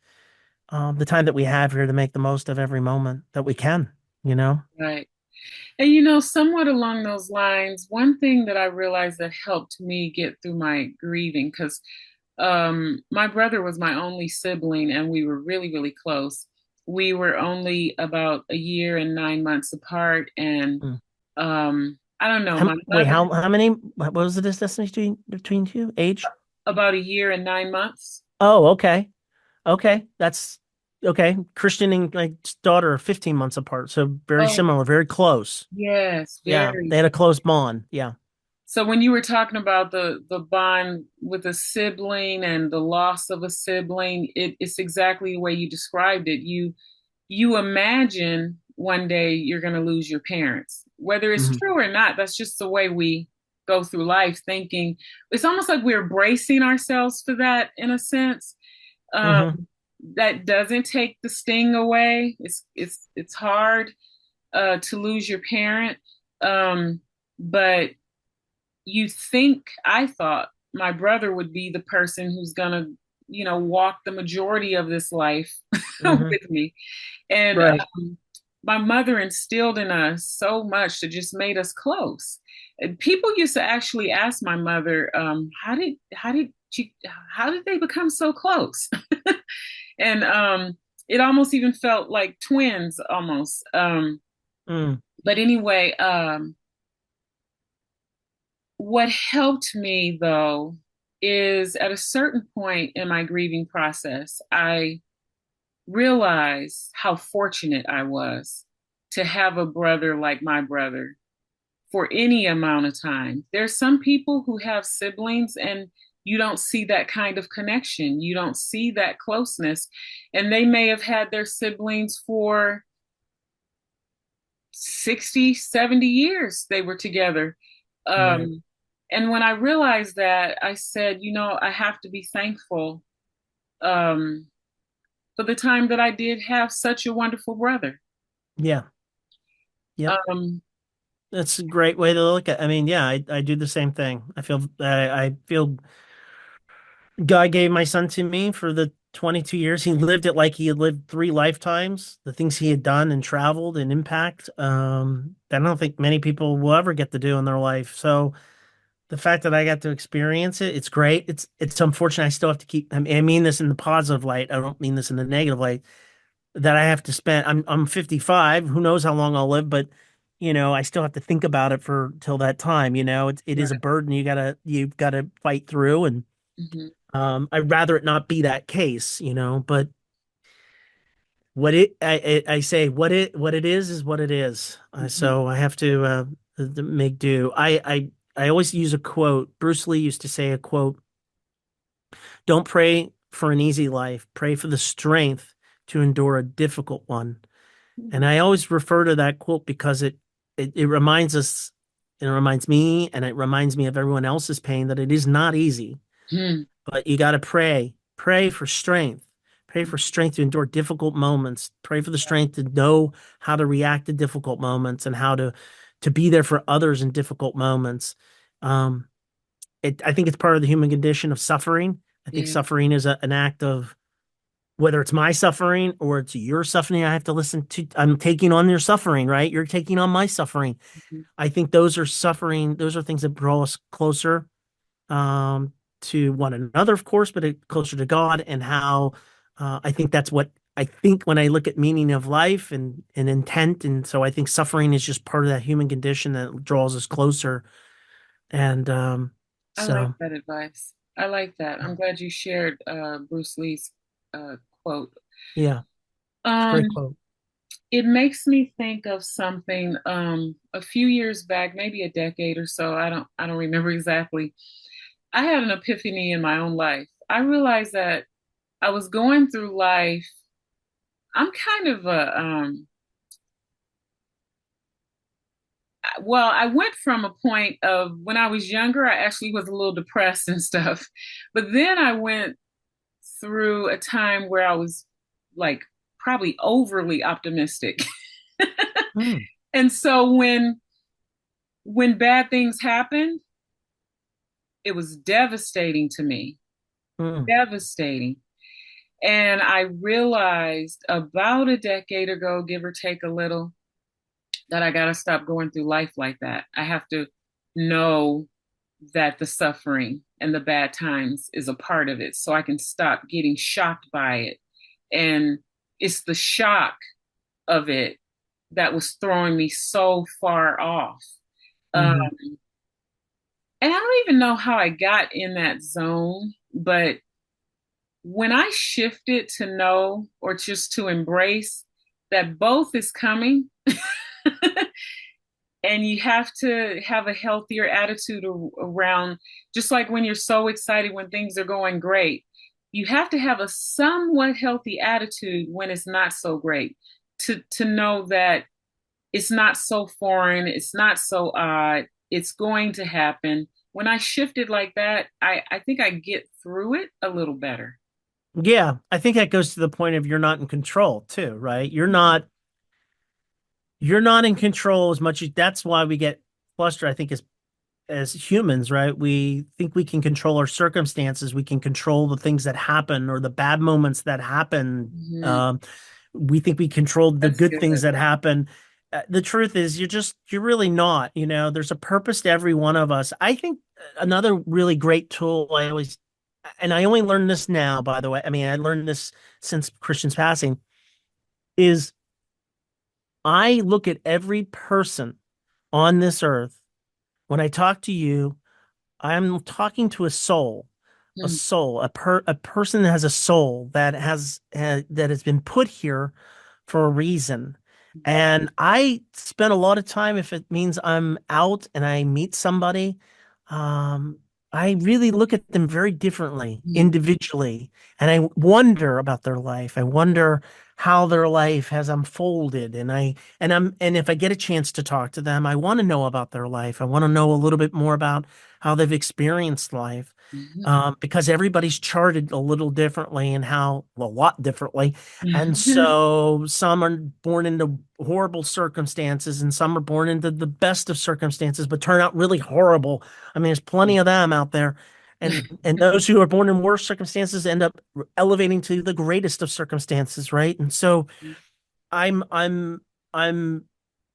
the time that we have here to make the most of every moment that we can, you know? Right. And somewhat along those lines, one thing that I realized that helped me get through my grieving, because my brother was my only sibling and we were really, really close. We were only about a year and 9 months apart. And Mm. I don't know, my Wait, mother, how many, what was the distance between you? Age? about a year and 9 months. Oh, okay. Okay. That's okay. Christian and my daughter are 15 months apart. So very Oh, similar, very close. yes, Yeah. very. They had a close bond. Yeah. So when you were talking about the bond with a sibling and the loss of a sibling, it's exactly the way you described it. You imagine one day you're going to lose your parents. Whether it's Hmm. true or not, that's just the way we go through life thinking. It's almost like we're bracing ourselves for that in a sense. Um, Hmm. that doesn't take the sting away. It's hard to lose your parent, but I thought my brother would be the person who's gonna, walk the majority of this life Hmm. with me. And Right. my mother instilled in us so much that just made us close. And people used to actually ask my mother, how did they become so close? And it almost even felt like twins almost. Mm, But anyway, what helped me though is at a certain point in my grieving process, I realized how fortunate I was to have a brother like my brother for any amount of time. There's some people who have siblings and you don't see that kind of connection. You don't see that closeness. And they may have had their siblings for 60, 70 years they were together. right. Um, and when I realized that, I said, I have to be thankful um, for the time that I did have such a wonderful brother. Yeah. Yep. Um, That's a great way to look at. I mean, yeah, I do the same thing. I feel God gave my son to me for the 22 years. He lived it like he had lived three lifetimes. The things he had done and traveled and impact. I don't think many people will ever get to do in their life. So the fact that I got to experience it, it's great. It's unfortunate I still have to keep. I mean this in the positive light. I don't mean this in the negative light. That I have to spend. I'm 55. Who knows how long I'll live, but I still have to think about it for till that time. It is a right. burden you've gotta fight through, and Mhm. I'd rather it not be that case, but what it I say what it is what it is. Mhm. So I have to make do. I always use a quote. Bruce Lee used to say a quote: "Don't pray for an easy life. Pray for the strength to endure a difficult one." And Mhm. I always refer to that quote because it reminds us, and it reminds me, and it reminds me of everyone else's pain that it is not easy. Mhm. But you got to pray for strength, pray for strength to endure difficult moments, pray for the strength to know how to react to difficult moments and how to be there for others in difficult moments. Um, I think it's part of the human condition of suffering. I think Yeah. suffering is an act of whether it's my suffering or it's your suffering. I have to listen to. I'm taking on your suffering, right? You're taking on my suffering. Mhm. I think those are suffering. Those are things that draw us closer um, to one another, of course, but closer to God. And how I think that's what I think when I look at meaning of life and intent. And so I think suffering is just part of that human condition that draws us closer. And I like so, that advice. I like that. I'm glad you shared Bruce Lee's quote. yeah, it's a Um, great quote. it makes me think of something a few years back, maybe a decade or so. I don't remember exactly. I had an epiphany in my own life. I realized that I was going through life. I'm kind of a well, I went from a point of when I was younger, I actually was a little depressed and stuff. But then I went through a time where I was like probably overly optimistic. Mm, And so when bad things happened, it was devastating to me. mm, Devastating. And I realized about a decade ago, give or take a little, that I got to stop going through life like that. I have to know that the suffering and the bad times is a part of it so I can stop getting shocked by it. And it's the shock of it that was throwing me so far off. Um, hmm and I don't even know how I got in that zone, but when I shifted to know or just to embrace that both is coming, and you have to have a healthier attitude around, just like when you're so excited when things are going great, you have to have a somewhat healthy attitude when it's not so great, to know that it's not so foreign, it's not so odd, it's going to happen. When I shifted like that, I think I get through it a little better. Yeah, I think that goes to the point of you're not in control too, right? You're not in control as much as that's why we get flustered, I think, as humans, right? We think we can control our circumstances, we can control the things that happen or the bad moments that happen. Mhm. we think we controlled the That's good things good. that happen. The truth is you're really not, there's a purpose to every one of us. I think another really great tool and I only learned this now, by the way. I mean, I learned this since Christian's passing, is I look at every person on this earth. When I talk to you, I'm talking to a Mm, soul, a person that has a soul that has been put here for a reason. And I spend a lot of time, if it means I'm out and I meet somebody, um, I really look at them very differently, mm, individually, and I wonder about their life. I wonder how their life has unfolded, and if I get a chance to talk to them, I want to know about their life. I want to know a little bit more about how they've experienced life, mhm. because everybody's charted a little differently and a lot differently. And so some are born into horrible circumstances and some are born into the best of circumstances, but turn out really horrible. I mean, there's plenty of them out there. And those who are born in worse circumstances end up elevating to the greatest of circumstances, right? And so I'm I'm I'm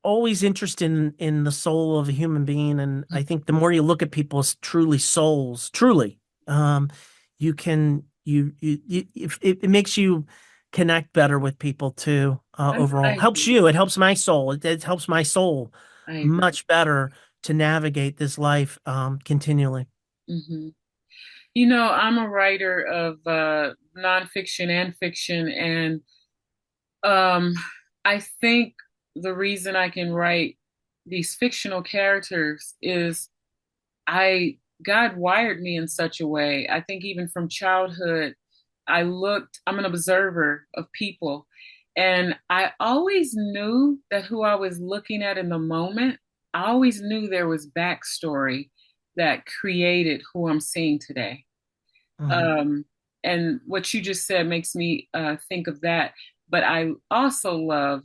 always interested in the soul of a human being, and I think the more you look at people as truly souls, truly, you can it makes you connect better with people too. I Overall, helps agree. you. It helps my soul. It helps my soul I agree. much better to navigate this life continually. Hmm. I'm a writer of nonfiction and fiction, and I think the reason I can write these fictional characters is I God wired me in such a way. I think even from childhood, I'm an observer of people, and I always knew that who I was looking at in the moment, I always knew there was backstory that created who I'm seeing today. Mhm. Um, and what you just said makes me think of that. But I also love,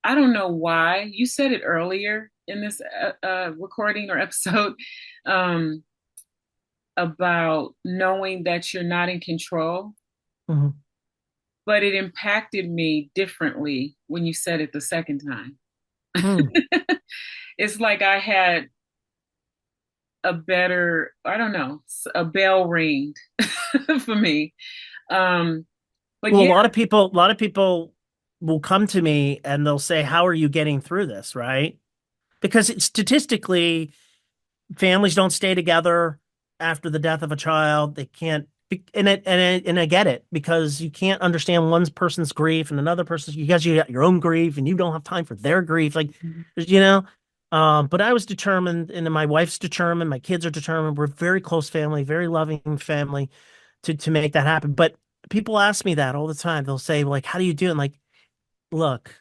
I don't know why, you said it earlier in this recording or episode, um, about knowing that you're not in control, Mhm. but it impacted me differently when you said it the second time. Mhm. It's like I had a better, I don't know, a bell ringed for me. Um, but Well, yeah. a lot of people will come to me and they'll say, "How are you getting through this?" Right? Because statistically, families don't stay together after the death of a child. They can't, and I get it because you can't understand one person's grief and another person's. You got your own grief, and you don't have time for their grief. Like, you know. But I was determined, and my wife's determined. My kids are determined. We're a very close family, very loving family to make that happen. But people ask me that all the time. They'll say, like, "How do you do it?" And like, look,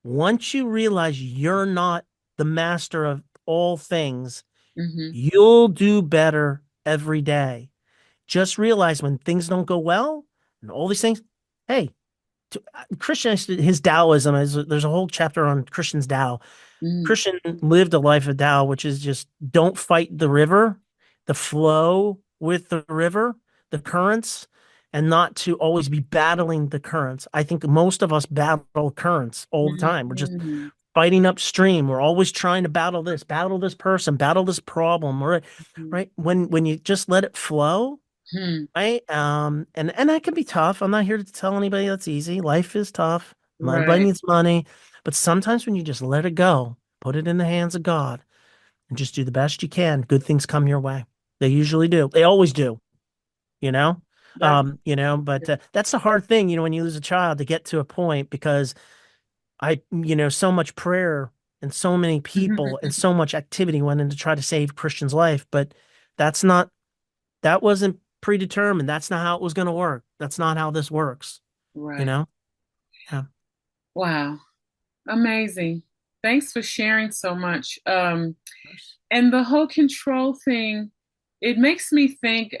once you realize you're not the master of all things, Mm-hmm. you'll do better every day. Just realize when things don't go well and all these things, hey, Christian, his Taoism is there's a whole chapter on Christian's Tao. Mm-hmm. Christian lived a life of Tao, which is just don't fight the river, the flow with the river, the currents, and not to always be battling the currents. I think most of us battle currents all the time. We're just Mm-hmm. fighting upstream. We're always trying to battle this person, battle this problem, right? When you just let it flow, Hmm. right? And that can be tough. I'm not here to tell anybody that's easy. Life is tough. Not everybody Right. needs money, but sometimes when you just let it go, put it in the hands of God, and just do the best you can, good things come your way. They usually do. They always do. You know, That's But that's the hard thing, when you lose a child to get to a point because so much prayer and so many people and so much activity went in to try to save Christian's life, but that's not, that wasn't predetermined. That's not how it was going to work. That's not how this works, you right. know? Yeah. Wow. Amazing. Thanks for sharing so much. And the whole control thing, it makes me think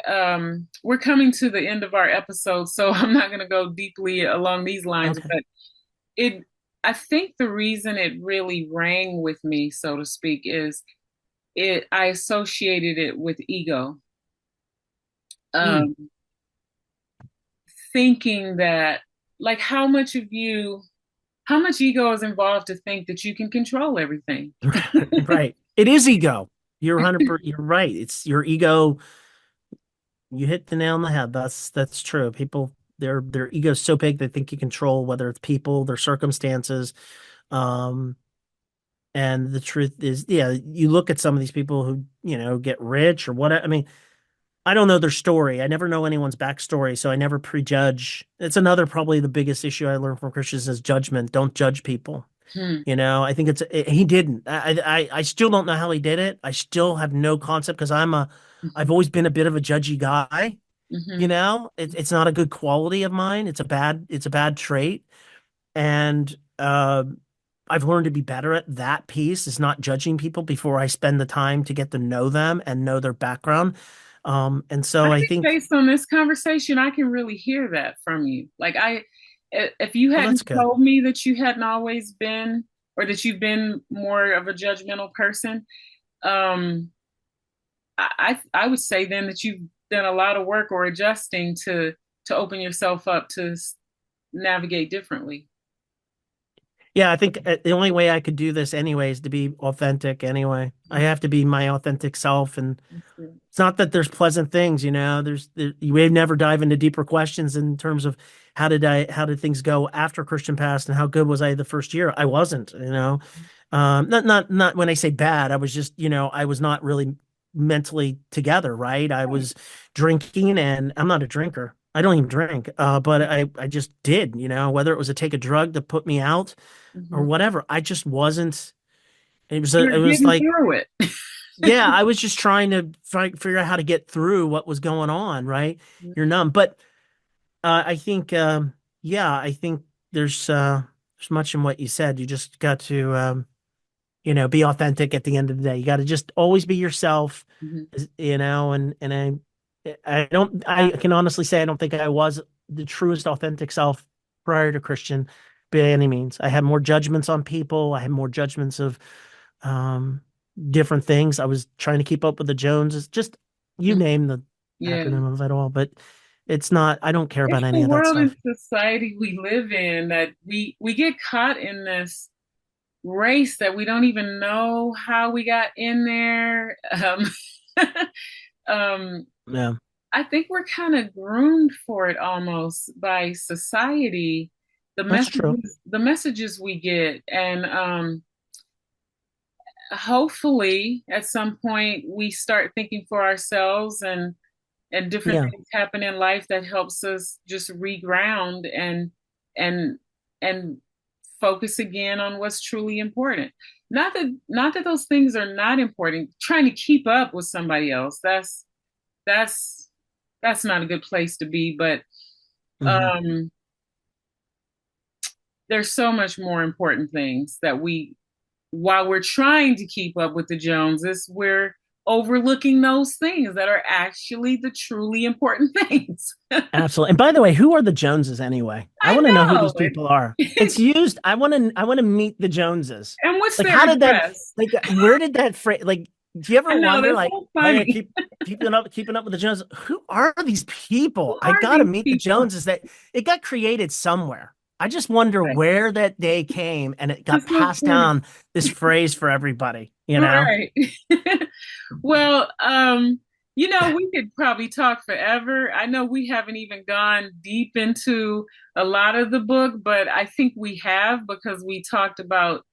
we're coming to the end of our episode, so I'm not going to go deeply along these lines, Okay. but it, I think the reason it really rang with me, so to speak, is I associated it with ego. Mm, Um, Thinking that like how much ego is involved to think that you can control everything? Right. It is ego. You're 100%, you're right. It's your ego. You hit the nail on the head. That's true. People, their ego's so big they think you control whether it's people, their circumstances. Um, and the truth is, yeah, you look at some of these people who, get rich or what. I mean, I don't know their story. I never know anyone's backstory, so I never prejudge. It's another probably the biggest issue I learned from Christians is judgment. Don't judge people. Hmm. I think he didn't. I still don't know how he did it. I still have no concept because I've always been a bit of a judgy guy. Hmm. It's not a good quality of mine. It's a bad trait. And I've learned to be better at that piece is not judging people before I spend the time to get to know them and know their background. And I so I think think, based on this conversation, I can really hear that from you. If you well, hadn't that's good. told me that you hadn't always been, or that you've been more of a judgmental person, um, I would say then that you've done a lot of work or adjusting to open yourself up to navigate differently. Yeah, I think the only way I could do this anyway is to be authentic anyway. I have to be my authentic self. And That's good. it's not that there's pleasant things, you may never dive into deeper questions in terms of how did things go after Christian passed and how good was I the first year? I wasn't. Not when I say bad, I was just, I was not really mentally together, right? I was drinking and I'm not a drinker. I don't even drink. But I just did, whether it was to take a drug to put me out or Hmm. whatever. I just wasn't. You're It was getting like, through it. yeah, I was just trying to figure out how to get through what was going on, right? You're numb. But I think, yeah, I think there's much in what you said. You just got to, be authentic at the end of the day. You got to just always be yourself, Hmm. and I can honestly say I don't think I was the truest authentic self prior to Christian by any means. I had more judgments on people. I had more judgments of um, different things. I was trying to keep up with the Joneses, just you name the Yeah. acronym of it all, but it's not, I don't care It's about the any of that world and stuff. society we live in that we get caught in this race that we don't even know how we got in there. Um, Yeah, I think we're kind of groomed for it almost by society, that's true. the messages we get, and hopefully at some point we start thinking for ourselves and different Yeah. things happen in life that helps us just reground and and focus again on what's truly important. Not that those things are not important. Trying to keep up with somebody else, that's that's not a good place to be. But Hmm. um there's so much more important things that we, while we're trying to keep up with the Joneses, we're overlooking those things that are actually the truly important things. Absolutely. And by the way, who are the Joneses anyway? I I want to know who know these people are. It's used. I want to meet the Joneses. and what's Like, their how did that, address? like, where did that phrase, like, do you ever I know wonder, that's like, so oh yeah, funny. keeping up with the Joneses? Who are these Who people? I are gotta these meet the people? Joneses. That it got created somewhere. I just wonder Right. where that day came and it got That's so passed funny. down this phrase for everybody, you know? Right. Well, we could probably talk forever. I know we haven't even gone deep into a lot of the book, but I think we have because we talked about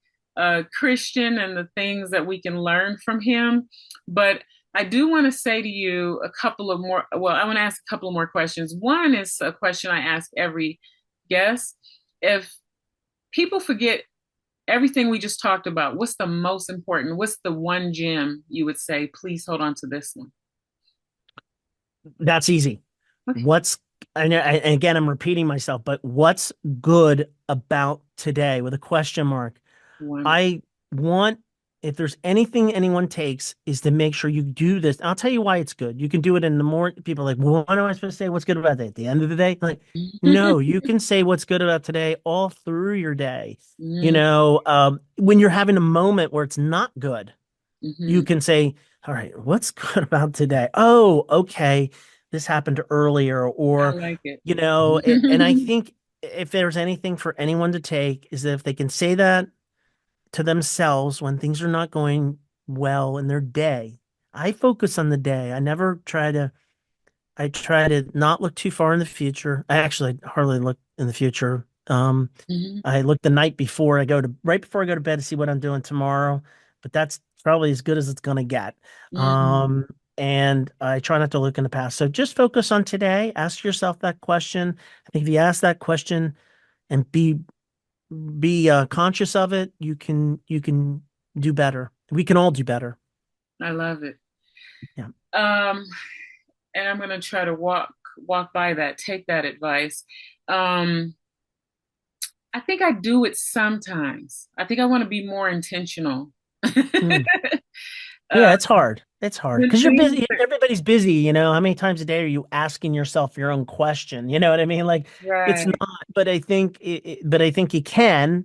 Christian and the things that we can learn from him. But I do want to say to you a couple of more, well, I want to ask a couple of more questions. One is a question I ask every guest. If people forget everything we just talked about, what's the most important? What's the one gem you would say, please hold on to this one? That's easy. Okay. What's and again, I'm repeating myself, but what's good about today with a question mark? Wonderful. I want, if there's anything anyone takes, is to make sure you do this. I'll tell you why it's good. You can do it in the morning. People are like, well, what am I supposed to say? What's good about it? At the end of the day? Like, no, you can say what's good about today all through your day. Mm-hmm. When you're having a moment where it's not good, you Mm-hmm. can say, all right, what's good about today? Oh, okay. This happened earlier, I or, like it. and I think if there's anything for anyone to take, is that if they can say that to themselves when things are not going well in their day. I focus on the day. I try to not look too far in the future. I actually hardly look in the future. Hmm. I look the night before right before I go to bed to see what I'm doing tomorrow, but that's probably as good as it's going to get. Hmm. Um, and I try not to look in the past. So just focus on today. Ask yourself that question. I think if you ask that question and be conscious of it, you can do better. We can all do better. I love it. Yeah. Um, and I'm gonna try to walk by that, take that advice. Um, I think I do it sometimes. I think I want to be more intentional. Mm. uh, Yeah, it's hard. It's hard when because you're things busy. Everybody's busy, you know. How many times a day are you asking yourself your own question? You know what I mean? Like it's not, right. but but I think you can.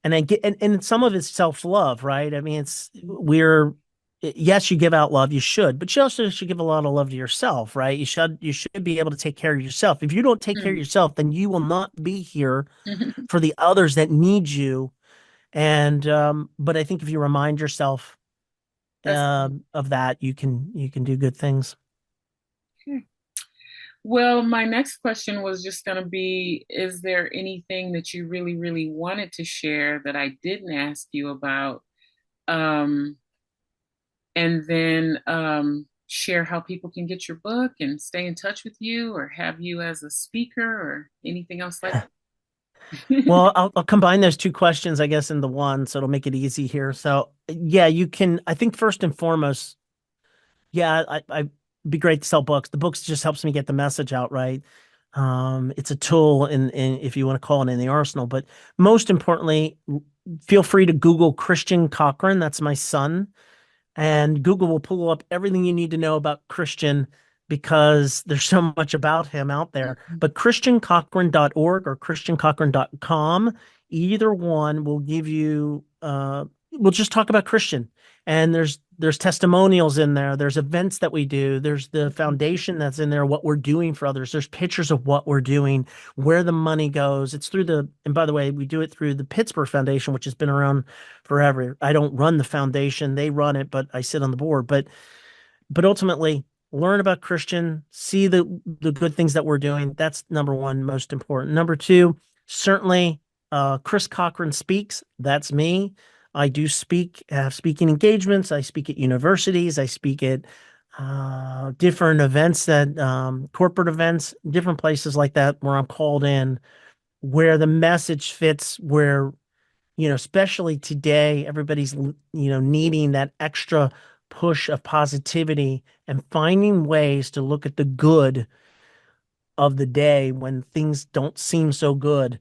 And I get, and some of it's self-love, right? I mean, yes, you give out love, you should, but you also should give a lot of love to yourself, right? You should be able to take care of yourself. If you don't take care of Mhm. yourself, then you will not be here for the others that need you. And but I think if you remind yourself That's of that, you can do good things. okay. Well, my next question was just going to be, is there anything that you really, really wanted to share that I didn't ask you about? Um, and then share how people can get your book and stay in touch with you or have you as a speaker or anything else like that. Well, I'll combine those two questions, I guess, into one, so it'll make it easy here. So, yeah, you can. I think first and foremost, yeah, I be great to sell books. The books just helps me get the message out, right? It's a tool in if you want to call it in the arsenal. But most importantly, feel free to Google Christian Cochran. That's my son. And Google will pull up everything you need to know about Christian because there's so much about him out there. But christiancochran.org or christiancochran.com, either one will give you we'll just talk about Christian. And there's testimonials in there. There's events that we do. There's the foundation that's in there, what we're doing for others. There's pictures of what we're doing, where the money goes. It's through and by the way, we do it through the Pittsburgh Foundation, which has been around forever. I don't run the foundation, they run it, but I sit on the board. But ultimately, learn about Christian, see the good things that we're doing. That's number one, most important. Number two, certainly Chris Cochran speaks. That's me. I do have speaking engagements. I speak at universities. I speak at different events corporate events, different places like that where I'm called in, where the message fits, where especially today, everybody's, needing that extra push of positivity and finding ways to look at the good of the day when things don't seem so good.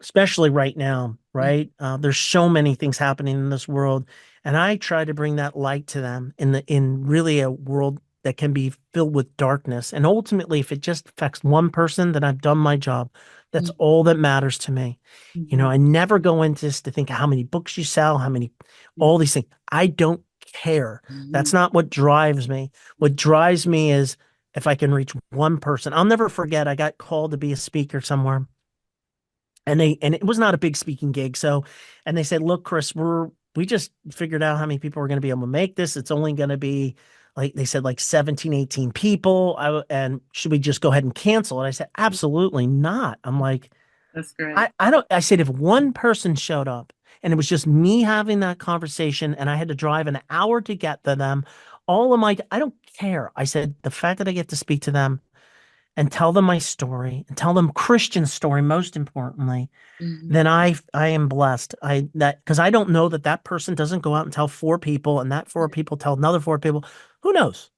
Especially right now, right? There's so many things happening in this world, and I try to bring that light to them in really a world that can be filled with darkness. And ultimately, if it just affects one person, then I've done my job. That's all that matters to me. I never go into this to think how many books you sell, all these things. I don't care. That's not what drives me. What drives me is if I can reach one person. I'll never forget, I got called to be a speaker somewhere. And it was not a big speaking gig. And they said, "Look, Chris, we just figured out how many people are going to be able to make this. It's only going to be like they said, like 17, 18 people. And should we just go ahead and cancel it?" I said, "Absolutely not." I'm like, That's great. I don't, I said, if one person showed up and it was just me having that conversation and I had to drive an hour to get to them, I don't care. I said, the fact that I get to speak to them and tell them my story and tell them Christian story, most importantly, Hmm. then I am blessed. Because I don't know that person doesn't go out and tell four people and that four people tell another four people. Who knows?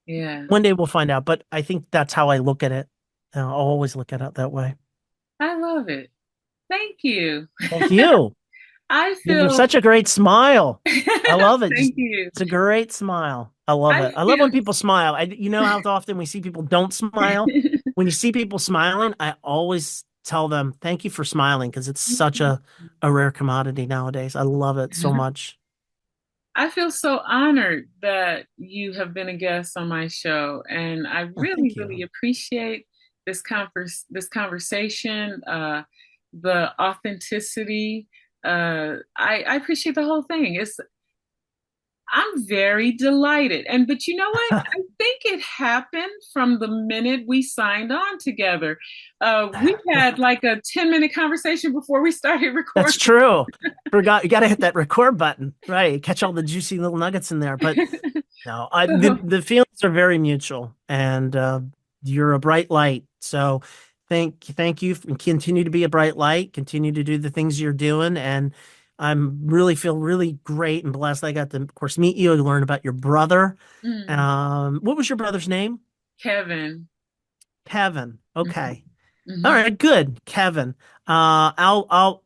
Yeah, One day we'll find out. But I think that's how I look at it. I'll always look at it that way. I love it. Thank you. Thank you. I You have feel, such a great smile. I love it. thank you. It's a great smile. I love I it. I love feel, when people smile. You know how often we see people don't smile? When you see people smiling, I always tell them, thank you for smiling because it's such a rare commodity nowadays. I love it so much. I feel so honored that you have been a guest on my show, and I Well, really, thank really you. appreciate this conversation, the authenticity. I appreciate the whole thing. I'm very delighted. And but you know what? I think it happened from the minute we signed on together. We had like a 10-minute conversation before we started That's recording. true. Forgot you got to hit that record button, right? Catch all the juicy little nuggets in there. But no, So, the feelings are very mutual, and you're a bright light. So thank you, and continue to be a bright light. Continue to do the things you're doing, and I'm really feel really great and blessed. I got to, of course, meet you and learn about your brother. mm, What was your brother's name? Kevin. Kevin. Mhm, Okay. All mhm. right, good, Kevin. I'll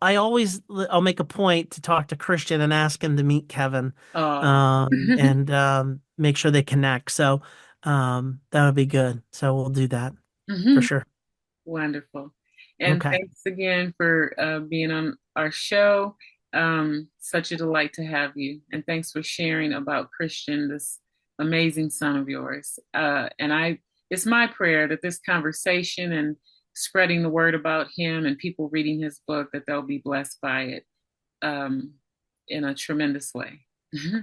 make a point to talk to Christian and ask him to meet Kevin, Oh. and make sure they connect. So, that would be good. So we'll do that for Mhm. sure. Wonderful. And Okay. thanks again for being on our show. Such a delight to have you. And thanks for sharing about Christian, this amazing son of yours. It's my prayer that this conversation and spreading the word about him and people reading his book, that they'll be blessed by it um, in a tremendous way.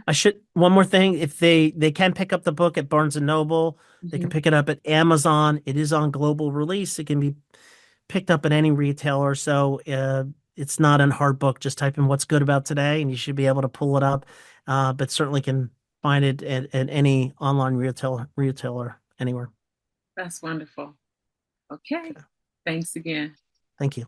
I should one more thing. If they can pick up the book at Barnes and Noble, they can Mhm. pick it up at Amazon. It is on global release. It can be picked up at any retailer. So it's not a hard book. Just type in what's good about today, and you should be able to pull it up. But certainly can find it at any online retailer anywhere. That's wonderful. Okay. Okay. Thanks again. Thank you.